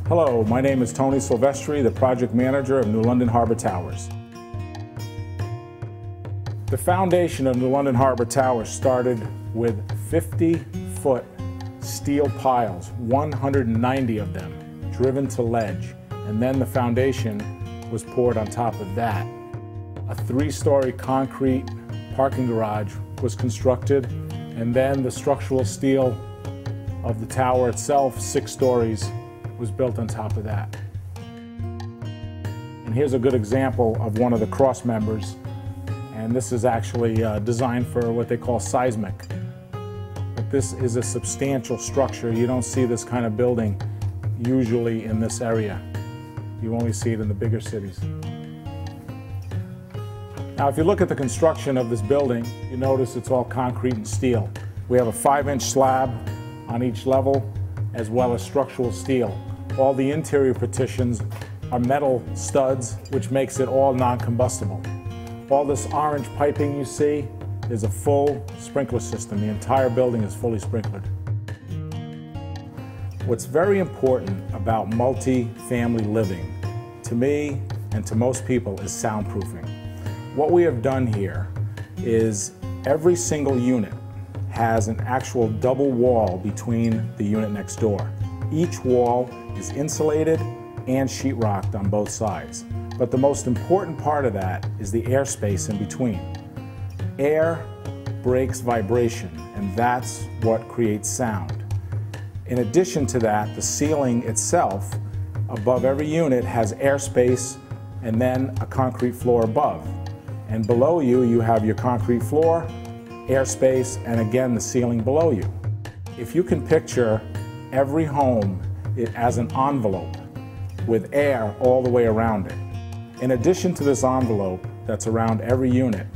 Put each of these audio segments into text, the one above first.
Hello, my name is Tony Silvestri, the project manager of New London Harbour Towers. The foundation of New London Harbour Towers started with 50-foot steel piles, 190 of them, driven to ledge, and then the foundation was poured on top of that. A 3-story concrete parking garage was constructed, and then the structural steel of the tower itself, 6 stories, was built on top of that. And here's a good example of one of the cross members, and this is actually designed for what they call seismic. But this is a substantial structure. You don't see this kind of building usually in this area. You only see it in the bigger cities. Now, if you look at the construction of this building, you notice it's all concrete and steel. We have a 5-inch slab on each level, as well as structural steel. All the interior partitions are metal studs, which makes it all non-combustible. All this orange piping you see is a full sprinkler system. The entire building is fully sprinklered. What's very important about multi-family living, to me and to most people, is soundproofing. What we have done here is every single unit has an actual double wall between the unit next door. Each wall is insulated and sheetrocked on both sides. But the most important part of that is the airspace in between. Air breaks vibration, and that's what creates sound. In addition to that, the ceiling itself above every unit has airspace and then a concrete floor above. And below you, you have your concrete floor, airspace, and again the ceiling below you. If you can picture every home as an envelope with air all the way around it. In addition to this envelope that's around every unit,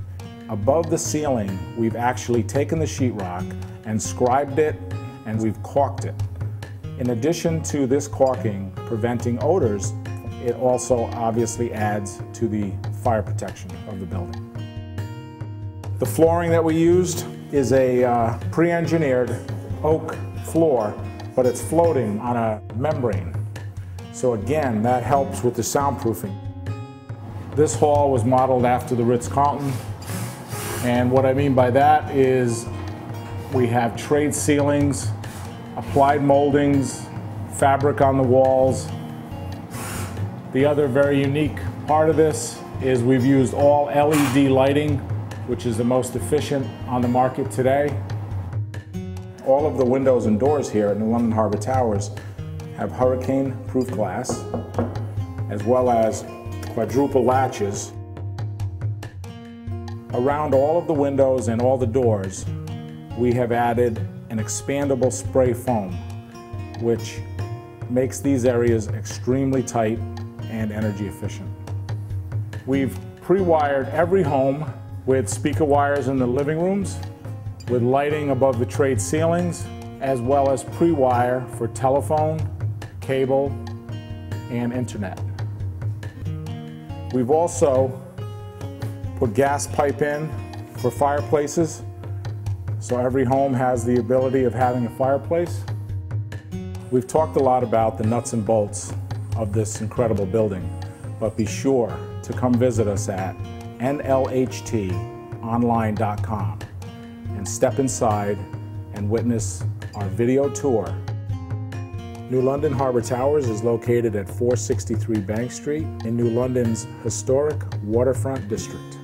above the ceiling we've actually taken the sheetrock and scribed it, and we've caulked it. In addition to this caulking preventing odors, it also obviously adds to the fire protection of the building. The flooring that we used is a pre-engineered oak floor, but it's floating on a membrane. So again, that helps with the soundproofing. This hall was modeled after the Ritz-Carlton, and what I mean by that is we have trade ceilings, applied moldings, fabric on the walls. The other very unique part of this is we've used all LED lighting, which is the most efficient on the market today. All of the windows and doors here at New London Harbour Towers have hurricane-proof glass, as well as quadruple latches. Around all of the windows and all the doors, we have added an expandable spray foam, which makes these areas extremely tight and energy efficient. We've pre-wired every home with speaker wires in the living rooms, with lighting above the trade ceilings, as well as pre-wire for telephone, cable, and internet. We've also put gas pipe in for fireplaces, so every home has the ability of having a fireplace. We've talked a lot about the nuts and bolts of this incredible building, but be sure to come visit us at nlhtonline.com and step inside and witness our video tour. New London Harbour Towers is located at 463 Bank Street in New London's historic waterfront district.